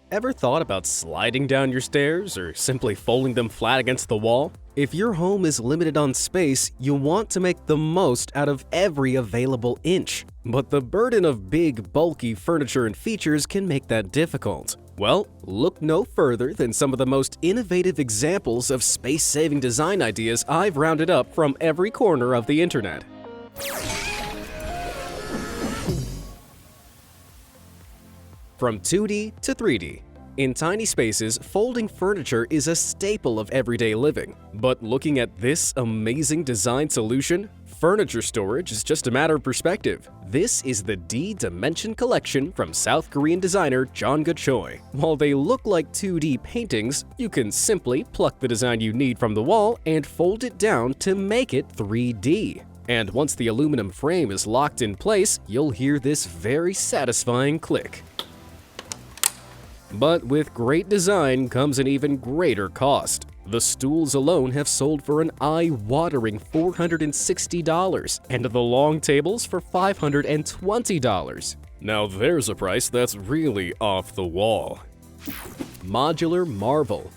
Ever thought about sliding down your stairs or simply folding them flat against the wall? If your home is limited on space, you want to make the most out of every available inch. But the burden of big, bulky furniture and features can make that difficult. Well, look no further than some of the most innovative examples of space-saving design ideas I've rounded up from every corner of the internet. From 2D to 3D. In tiny spaces, folding furniture is a staple of everyday living. But looking at this amazing design solution, furniture storage is just a matter of perspective. This is the D-Dimension collection from South Korean designer Jongga Choi. While they look like 2D paintings, you can simply pluck the design you need from the wall and fold it down to make it 3D. And once the aluminum frame is locked in place, you'll hear this very satisfying click. But with great design comes an even greater cost. The stools alone have sold for an eye-watering $460, and the long tables for $520. Now there's a price that's really off the wall. Modular Marble.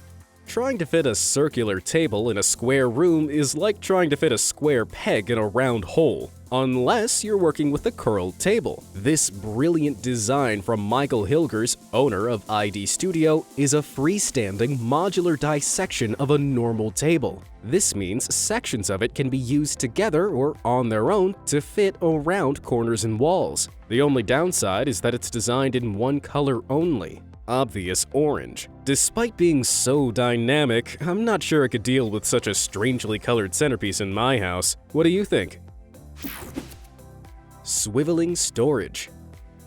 Trying to fit a circular table in a square room is like trying to fit a square peg in a round hole. Unless you're working with a curled table. This brilliant design from Michael Hilgers, owner of ID Studio, is a freestanding modular dissection of a normal table. This means sections of it can be used together or on their own to fit around corners and walls. The only downside is that it's designed in one color only. Obvious orange. Despite being so dynamic, I'm not sure I could deal with such a strangely colored centerpiece in my house. What do you think? Swiveling storage.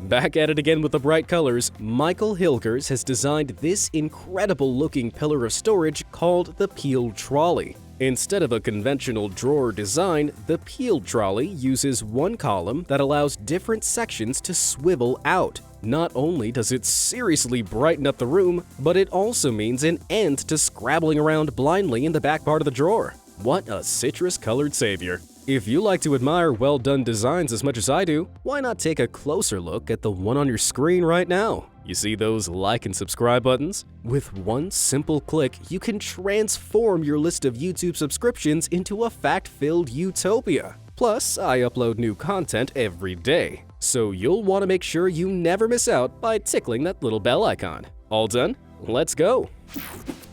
Back at it again with the bright colors, Michael Hilgers has designed this incredible-looking pillar of storage called the Peeled Trolley. Instead of a conventional drawer design, the Peeled Trolley uses one column that allows different sections to swivel out. Not only does it seriously brighten up the room, but it also means an end to scrabbling around blindly in the back part of the drawer. What a citrus-colored savior. If you like to admire well-done designs as much as I do, why not take a closer look at the one on your screen right now? You see those like and subscribe buttons? With one simple click, you can transform your list of YouTube subscriptions into a fact-filled utopia. Plus, I upload new content every day, so you'll want to make sure you never miss out by tickling that little bell icon. All done? Let's go!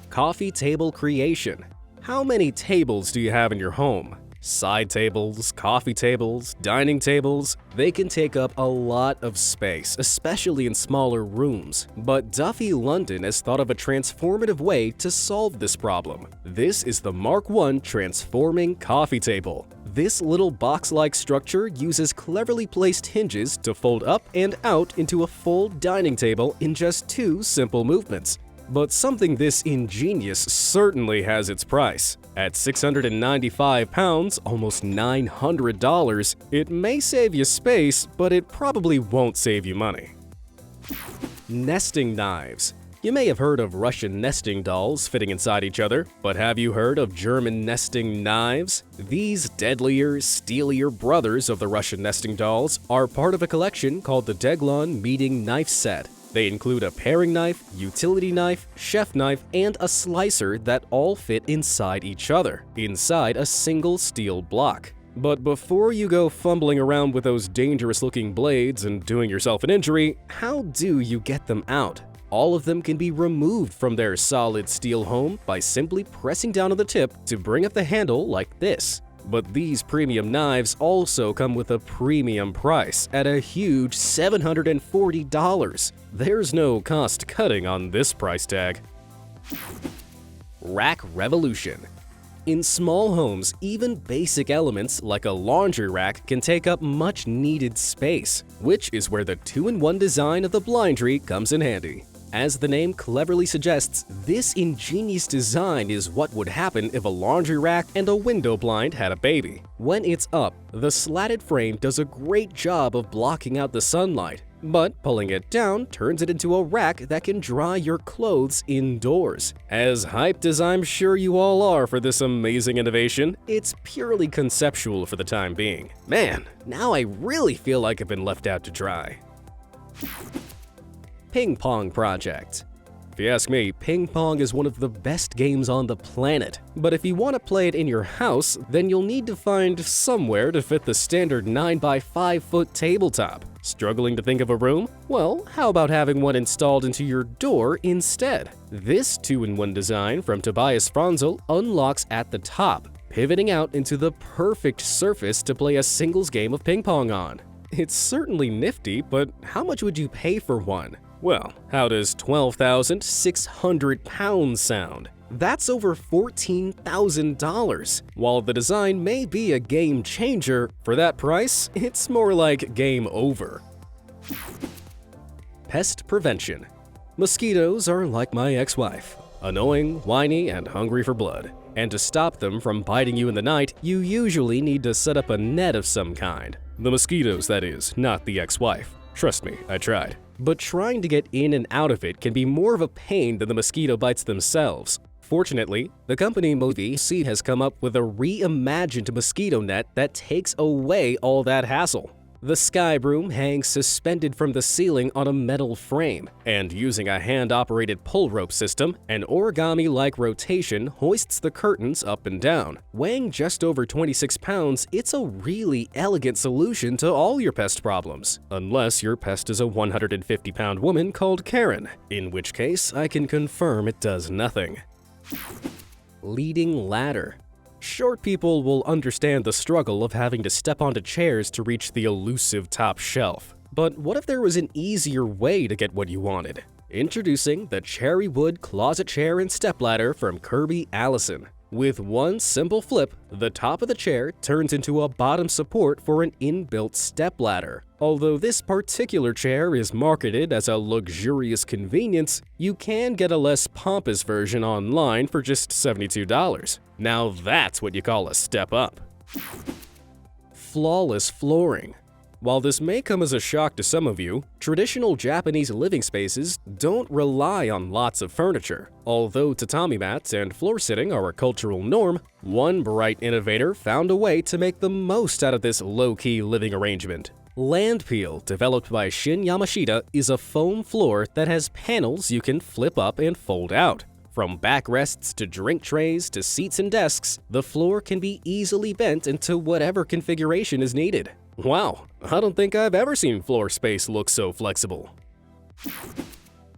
Coffee table creation. How many tables do you have in your home? Side tables, coffee tables, dining tables, they can take up a lot of space, especially in smaller rooms. But Duffy London has thought of a transformative way to solve this problem. This is the Mark I Transforming Coffee Table. This little box-like structure uses cleverly placed hinges to fold up and out into a full dining table in just 2 simple movements. But something this ingenious certainly has its price. At £695, almost $900, it may save you space, but it probably won't save you money. Nesting knives. You may have heard of Russian nesting dolls fitting inside each other, but have you heard of German nesting knives? These deadlier, steelier brothers of the Russian nesting dolls are part of a collection called the Deglon Meeting Knife Set. They include a paring knife, utility knife, chef knife, and a slicer that all fit inside each other, inside a single steel block. But before you go fumbling around with those dangerous-looking blades and doing yourself an injury, how do you get them out? All of them can be removed from their solid steel home by simply pressing down on the tip to bring up the handle like this. But these premium knives also come with a premium price at a huge $740. There's no cost cutting on this price tag. Rack revolution. In small homes, even basic elements like a laundry rack can take up much needed space, which is where the 2-in-1 design of the Blindry comes in handy. As the name cleverly suggests, this ingenious design is what would happen if a laundry rack and a window blind had a baby. When it's up, the slatted frame does a great job of blocking out the sunlight, but pulling it down turns it into a rack that can dry your clothes indoors. As hyped as I'm sure you all are for this amazing innovation, it's purely conceptual for the time being. Man, now I really feel like I've been left out to dry. Ping Pong project. If you ask me, Ping Pong is one of the best games on the planet. But if you want to play it in your house, then you'll need to find somewhere to fit the standard 9 by 5 foot tabletop. Struggling to think of a room? Well, how about having one installed into your door instead? This 2-in-1 design from Tobias Franzel unlocks at the top, pivoting out into the perfect surface to play a singles game of ping pong on. It's certainly nifty, but how much would you pay for one? Well, how does 12,600 pounds sound? That's over $14,000. While the design may be a game changer, for that price, it's more like game over. Pest Prevention. Mosquitoes are like my ex-wife, annoying, whiny, and hungry for blood. And to stop them from biting you in the night, you usually need to set up a net of some kind. The mosquitoes, that is, not the ex-wife. Trust me, I tried. But trying to get in and out of it can be more of a pain than the mosquito bites themselves. Fortunately, the company Modular Table has come up with a reimagined mosquito net that takes away all that hassle. The sky broom hangs suspended from the ceiling on a metal frame, and using a hand-operated pull rope system, an origami-like rotation hoists the curtains up and down. Weighing just over 26 pounds, it's a really elegant solution to all your pest problems. Unless your pest is a 150-pound woman called Karen, in which case I can confirm it does nothing. Leading ladder. Short people will understand the struggle of having to step onto chairs to reach the elusive top shelf. But what if there was an easier way to get what you wanted? Introducing the cherry wood closet chair and stepladder from Kirby Allison. With one simple flip, the top of the chair turns into a bottom support for an inbuilt stepladder. Although this particular chair is marketed as a luxurious convenience, you can get a less pompous version online for just $72. Now that's what you call a step up. Flawless flooring. While this may come as a shock to some of you, traditional Japanese living spaces don't rely on lots of furniture. Although tatami mats and floor sitting are a cultural norm, one bright innovator found a way to make the most out of this low-key living arrangement. Land Peel, developed by Shin Yamashita, is a foam floor that has panels you can flip up and fold out. From backrests to drink trays to seats and desks, the floor can be easily bent into whatever configuration is needed. Wow, I don't think I've ever seen floor space look so flexible.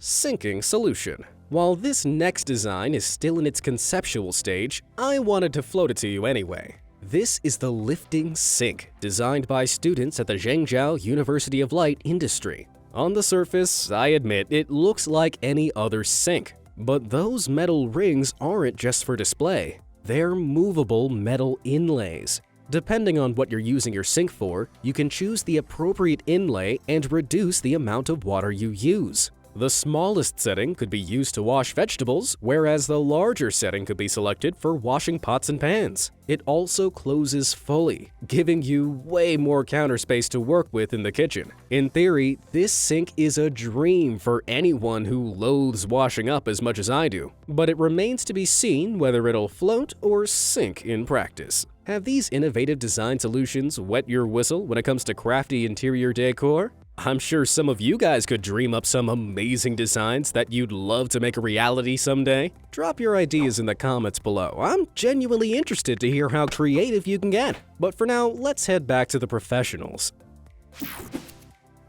Sinking solution. While this next design is still in its conceptual stage, I wanted to float it to you anyway. This is the lifting sink, designed by students at the Zhengzhou University of Light Industry. On the surface, I admit, it looks like any other sink. But those metal rings aren't just for display. They're movable metal inlays. Depending on what you're using your sink for, you can choose the appropriate inlay and reduce the amount of water you use. The smallest setting could be used to wash vegetables, whereas the larger setting could be selected for washing pots and pans. It also closes fully, giving you way more counter space to work with in the kitchen. In theory, this sink is a dream for anyone who loathes washing up as much as I do, but it remains to be seen whether it'll float or sink in practice. Have these innovative design solutions wet your whistle when it comes to crafty interior decor? I'm sure some of you guys could dream up some amazing designs that you'd love to make a reality someday. Drop your ideas in the comments below. I'm genuinely interested to hear how creative you can get. But for now, let's head back to the professionals.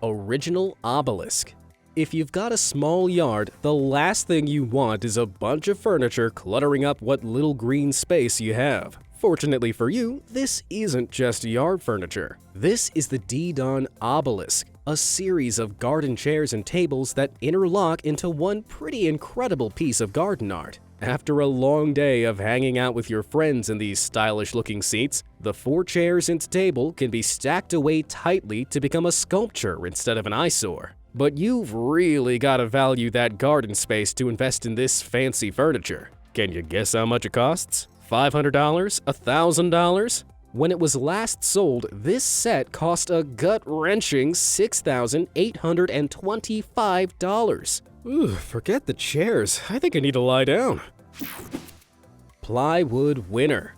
Original Obelisk. If you've got a small yard, the last thing you want is a bunch of furniture cluttering up what little green space you have. Fortunately for you, this isn't just yard furniture. This is the D-Don Obelisk, a series of garden chairs and tables that interlock into one pretty incredible piece of garden art. After a long day of hanging out with your friends in these stylish-looking seats, the 4 chairs and table can be stacked away tightly to become a sculpture instead of an eyesore. But you've really got to value that garden space to invest in this fancy furniture. Can you guess how much it costs? $500? $1,000? When it was last sold, this set cost a gut-wrenching $6,825. Ooh, forget the chairs. I think I need to lie down. Plywood Winner.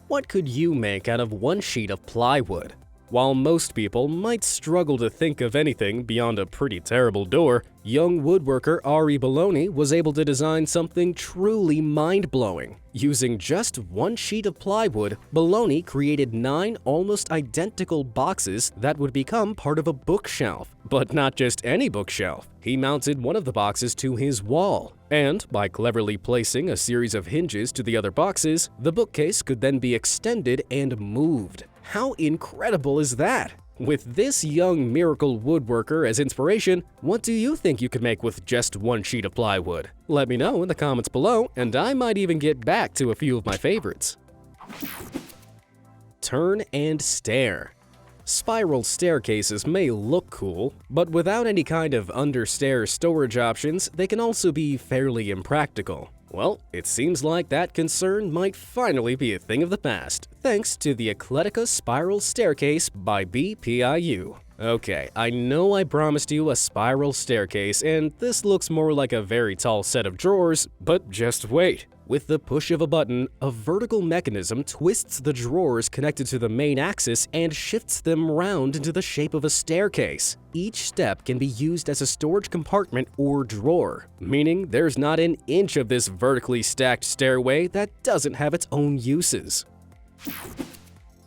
What could you make out of one sheet of plywood? While most people might struggle to think of anything beyond a pretty terrible door, young woodworker Ari Bologna was able to design something truly mind-blowing. Using just one sheet of plywood, Bologna created 9 almost identical boxes that would become part of a bookshelf. But not just any bookshelf. He mounted one of the boxes to his wall, and by cleverly placing a series of hinges to the other boxes, the bookcase could then be extended and moved. How incredible is that? With this young miracle woodworker as inspiration, what do you think you could make with just one sheet of plywood? Let me know in the comments below, and I might even get back to a few of my favorites. Turn and stare. Spiral staircases may look cool, but without any kind of understair storage options, they can also be fairly impractical. Well, it seems like that concern might finally be a thing of the past, thanks to the Eletica Spiral Staircase by BPIU. Okay, I know I promised you a spiral staircase, and this looks more like a very tall set of drawers, but just wait. With the push of a button, a vertical mechanism twists the drawers connected to the main axis and shifts them round into the shape of a staircase. Each step can be used as a storage compartment or drawer, meaning there's not an inch of this vertically stacked stairway that doesn't have its own uses.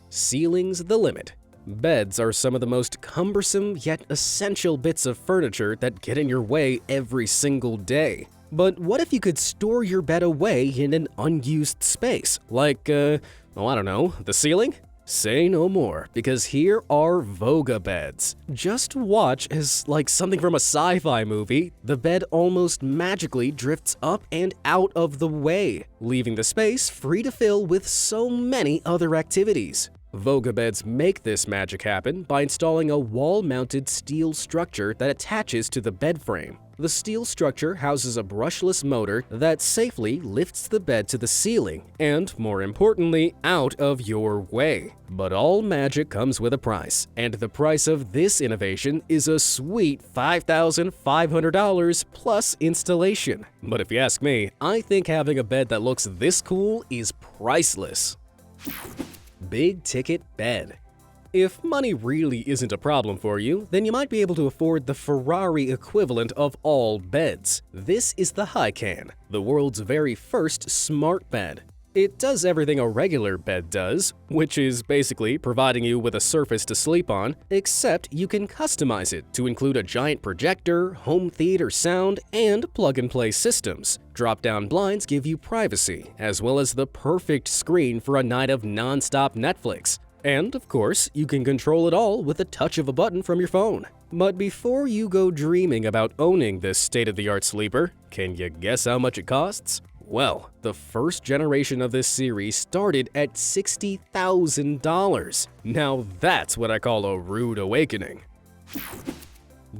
Ceiling's the limit. Beds are some of the most cumbersome yet essential bits of furniture that get in your way every single day. But what if you could store your bed away in an unused space, like, I don't know, the ceiling? Say no more, because here are Voga Beds. Just watch as, like something from a sci-fi movie, the bed almost magically drifts up and out of the way, leaving the space free to fill with so many other activities. Voga Beds make this magic happen by installing a wall-mounted steel structure that attaches to the bed frame. The steel structure houses a brushless motor that safely lifts the bed to the ceiling and, more importantly, out of your way. But all magic comes with a price, and the price of this innovation is a sweet $5,500 plus installation. But if you ask me, I think having a bed that looks this cool is priceless. Big ticket bed. If money really isn't a problem for you, then you might be able to afford the Ferrari equivalent of all beds. This is the Hycan, the world's very first smart bed. It does everything a regular bed does, which is basically providing you with a surface to sleep on, except you can customize it to include a giant projector, home theater sound, and plug-and-play systems. Drop-down blinds give you privacy, as well as the perfect screen for a night of non-stop Netflix. And, of course, you can control it all with a touch of a button from your phone. But before you go dreaming about owning this state-of-the-art sleeper, can you guess how much it costs? Well, the first generation of this series started at $60,000. Now that's what I call a rude awakening.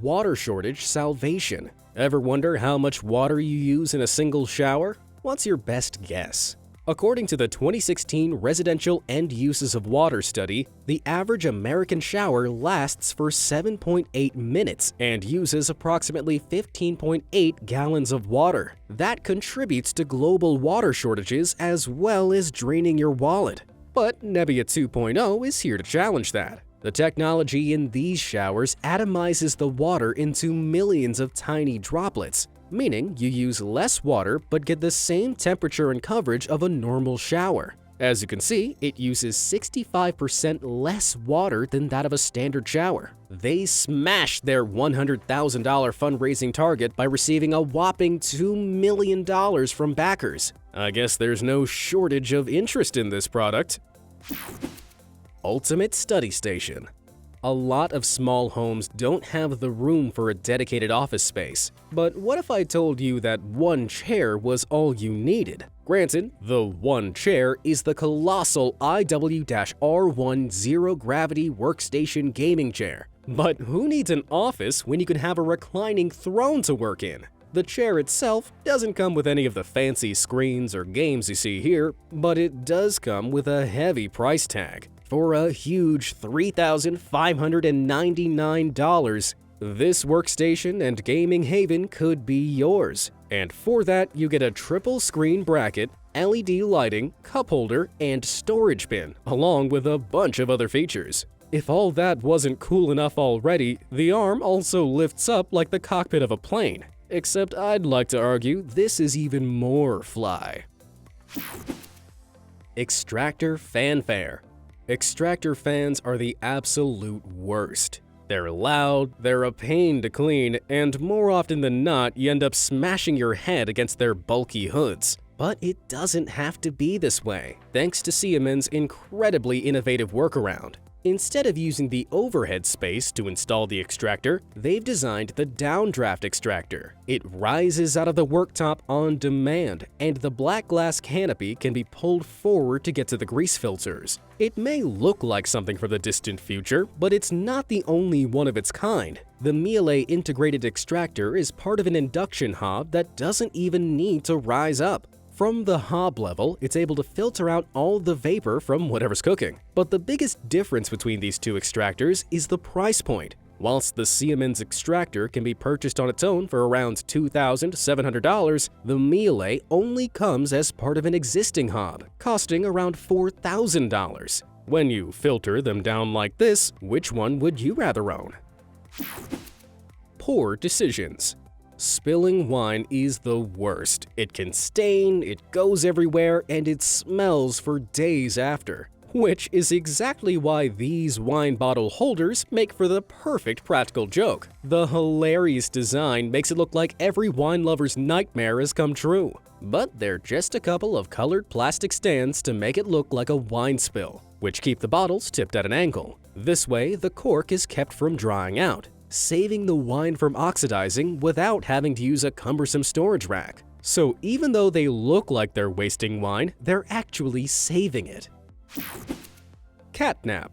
Water shortage salvation. Ever wonder how much water you use in a single shower? What's your best guess? According to the 2016 Residential End Uses of Water study, the average American shower lasts for 7.8 minutes and uses approximately 15.8 gallons of water. That contributes to global water shortages as well as draining your wallet. But Nebula 2.0 is here to challenge that. The technology in these showers atomizes the water into millions of tiny droplets, meaning you use less water but get the same temperature and coverage of a normal shower. As you can see, it uses 65% less water than that of a standard shower. They smashed their $100,000 fundraising target by receiving a whopping $2 million from backers. I guess there's no shortage of interest in this product. Ultimate Study Station. A lot of small homes don't have the room for a dedicated office space. But what if I told you that one chair was all you needed? Granted, the one chair is the colossal IW-R1 zero-gravity workstation gaming chair. But who needs an office when you can have a reclining throne to work in? The chair itself doesn't come with any of the fancy screens or games you see here, but it does come with a heavy price tag. For a huge $3,599, this workstation and gaming haven could be yours. And for that, you get a triple screen bracket, LED lighting, cup holder, and storage bin, along with a bunch of other features. If all that wasn't cool enough already, the arm also lifts up like the cockpit of a plane. Except I'd like to argue this is even more fly. Extractor fanfare. Extractor fans are the absolute worst. They're loud, they're a pain to clean, and more often than not, you end up smashing your head against their bulky hoods. But it doesn't have to be this way, thanks to Siemens' incredibly innovative workaround. Instead of using the overhead space to install the extractor, they've designed the downdraft extractor. It rises out of the worktop on demand, and the black glass canopy can be pulled forward to get to the grease filters. It may look like something from the distant future, but it's not the only one of its kind. The Miele integrated extractor is part of an induction hob that doesn't even need to rise up. From the hob level, it's able to filter out all the vapor from whatever's cooking. But the biggest difference between these two extractors is the price point. Whilst the Siemens extractor can be purchased on its own for around $2,700, the Miele only comes as part of an existing hob, costing around $4,000. When you filter them down like this, which one would you rather own? Poor decisions. Spilling wine is the worst. It can stain, it goes everywhere, and it smells for days after. Which is exactly why these wine bottle holders make for the perfect practical joke. The hilarious design makes it look like every wine lover's nightmare has come true. But they're just a couple of colored plastic stands to make it look like a wine spill, which keep the bottles tipped at an angle. This way, the cork is kept from drying out, saving the wine from oxidizing without having to use a cumbersome storage rack. So even though they look like they're wasting wine, they're actually saving it. Catnap.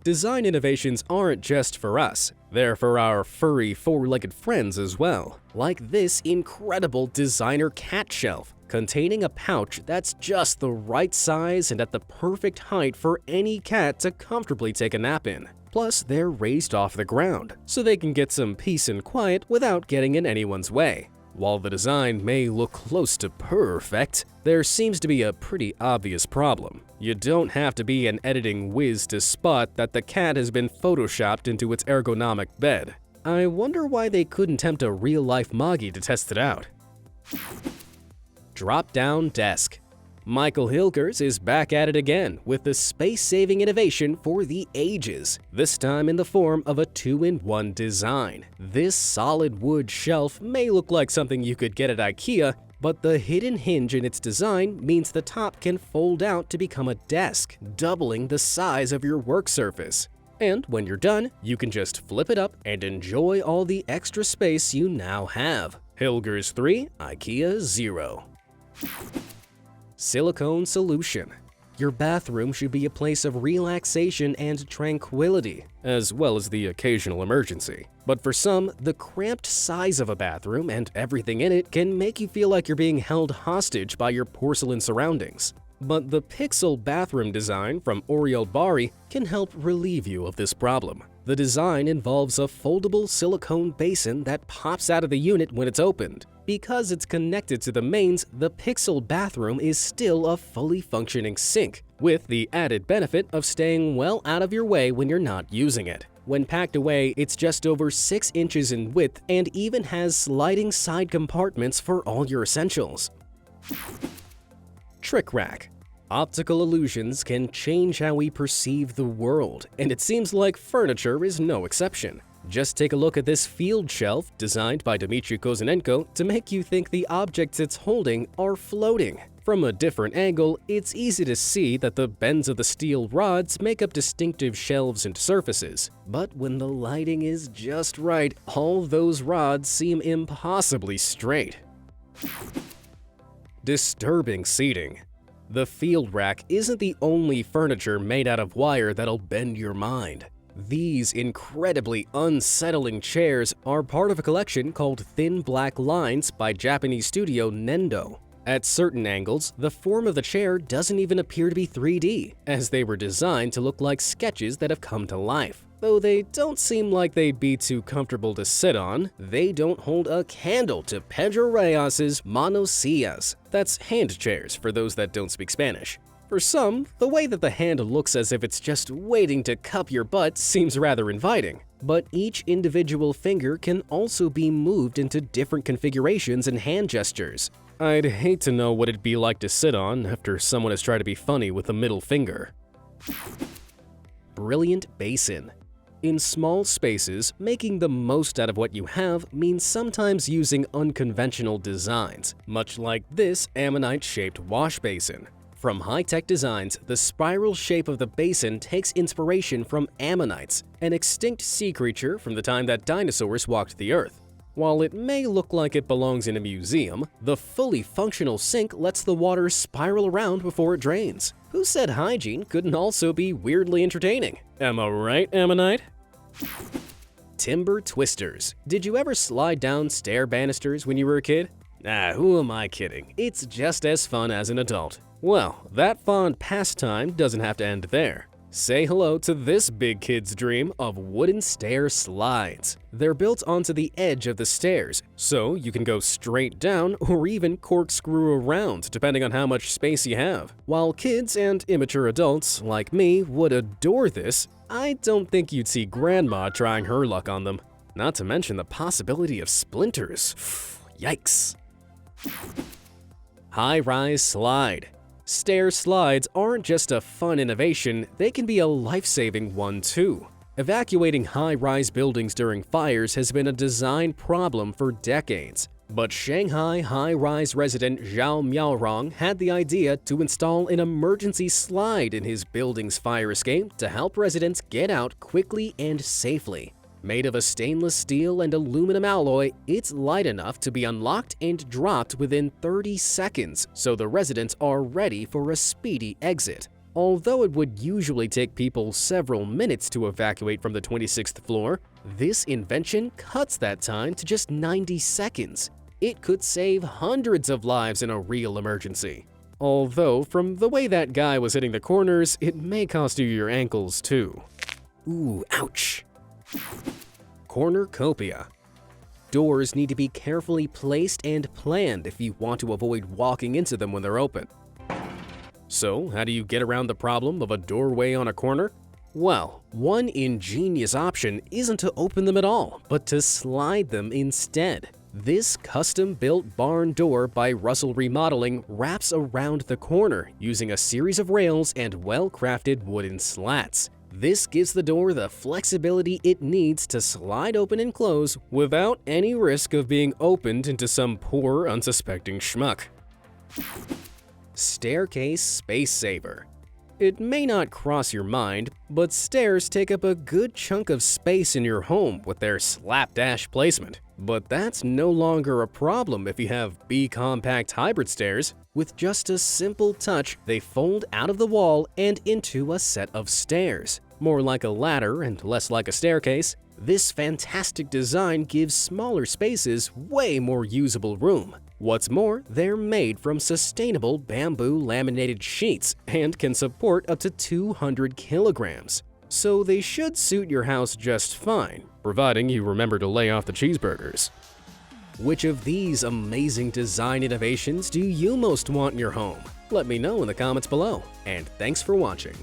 Design innovations aren't just for us, they're for our furry four-legged friends as well. Like this incredible designer cat shelf, containing a pouch that's just the right size and at the perfect height for any cat to comfortably take a nap in. Plus, they're raised off the ground, so they can get some peace and quiet without getting in anyone's way. While the design may look close to perfect, there seems to be a pretty obvious problem. You don't have to be an editing whiz to spot that the cat has been photoshopped into its ergonomic bed. I wonder why they couldn't tempt a real-life Moggy to test it out. Drop-down desk. Michael Hilgers is back at it again with the space-saving innovation for the ages, this time in the form of a 2-in-1 design. This solid wood shelf may look like something you could get at IKEA, but the hidden hinge in its design means the top can fold out to become a desk, doubling the size of your work surface. And when you're done, you can just flip it up and enjoy all the extra space you now have. Hilgers 3, IKEA 0. Silicone solution. Your bathroom should be a place of relaxation and tranquility, as well as the occasional emergency. But for some, the cramped size of a bathroom and everything in it can make you feel like you're being held hostage by your porcelain surroundings. But the Pixel bathroom design from Oriol Bari can help relieve you of this problem. The design involves a foldable silicone basin that pops out of the unit when it's opened. Because it's connected to the mains, the Pixel bathroom is still a fully functioning sink, with the added benefit of staying well out of your way when you're not using it. When packed away, it's just over 6 inches in width and even has sliding side compartments for all your essentials. Trick rack. Optical illusions can change how we perceive the world, and it seems like furniture is no exception. Just take a look at this field shelf designed by Dmitry Kozanenko to make you think the objects it's holding are floating. From a different angle, it's easy to see that the bends of the steel rods make up distinctive shelves and surfaces. But when the lighting is just right, all those rods seem impossibly straight. Disturbing seating. The field rack isn't the only furniture made out of wire that'll bend your mind. These incredibly unsettling chairs are part of a collection called Thin Black Lines by Japanese studio Nendo. At certain angles, the form of the chair doesn't even appear to be 3D, as they were designed to look like sketches that have come to life. Though they don't seem like they'd be too comfortable to sit on, they don't hold a candle to Pedro Reyes's Manos Sillas. That's hand chairs for those that don't speak Spanish. For some, the way that the hand looks as if it's just waiting to cup your butt seems rather inviting. But each individual finger can also be moved into different configurations and hand gestures. I'd hate to know what it'd be like to sit on after someone has tried to be funny with the middle finger. Brilliant Basin. In small spaces, making the most out of what you have means sometimes using unconventional designs, much like this ammonite-shaped wash basin. From high-tech designs, the spiral shape of the basin takes inspiration from ammonites, an extinct sea creature from the time that dinosaurs walked the earth. While it may look like it belongs in a museum, the fully functional sink lets the water spiral around before it drains. Who said hygiene couldn't also be weirdly entertaining? Am I right, Ammonite? Timber twisters. Did you ever slide down stair banisters when you were a kid? Who am I kidding? It's just as fun as an adult. Well, that fond pastime doesn't have to end there. Say hello to this big kid's dream of wooden stair slides. They're built onto the edge of the stairs, so you can go straight down or even corkscrew around depending on how much space you have. While kids and immature adults like me would adore this, I don't think you'd see Grandma trying her luck on them. Not to mention the possibility of splinters. Yikes. Highrise Slide. Stair slides aren't just a fun innovation, they can be a life-saving one too. Evacuating high-rise buildings during fires has been a design problem for decades. But Shanghai high-rise resident Zhao Miaorong had the idea to install an emergency slide in his building's fire escape to help residents get out quickly and safely. Made of a stainless steel and aluminum alloy, it's light enough to be unlocked and dropped within 30 seconds, so the residents are ready for a speedy exit. Although it would usually take people several minutes to evacuate from the 26th floor, this invention cuts that time to just 90 seconds. It could save hundreds of lives in a real emergency. Although, from the way that guy was hitting the corners, it may cost you your ankles too. Ooh, ouch. Cornucopia. Doors need to be carefully placed and planned if you want to avoid walking into them when they're open. So, how do you get around the problem of a doorway on a corner? Well, one ingenious option isn't to open them at all, but to slide them instead. This custom-built barn door by Russell Remodeling wraps around the corner using a series of rails and well-crafted wooden slats. This gives the door the flexibility it needs to slide open and close without any risk of being opened into some poor, unsuspecting schmuck. Staircase space saver. It may not cross your mind, but stairs take up a good chunk of space in your home with their slapdash placement. But that's no longer a problem if you have B-compact hybrid stairs. With just a simple touch, they fold out of the wall and into a set of stairs. More like a ladder and less like a staircase, this fantastic design gives smaller spaces way more usable room. What's more, they're made from sustainable bamboo laminated sheets and can support up to 200 kilograms. So they should suit your house just fine, providing you remember to lay off the cheeseburgers. Which of these amazing design innovations do you most want in your home? Let me know in the comments below, and thanks for watching.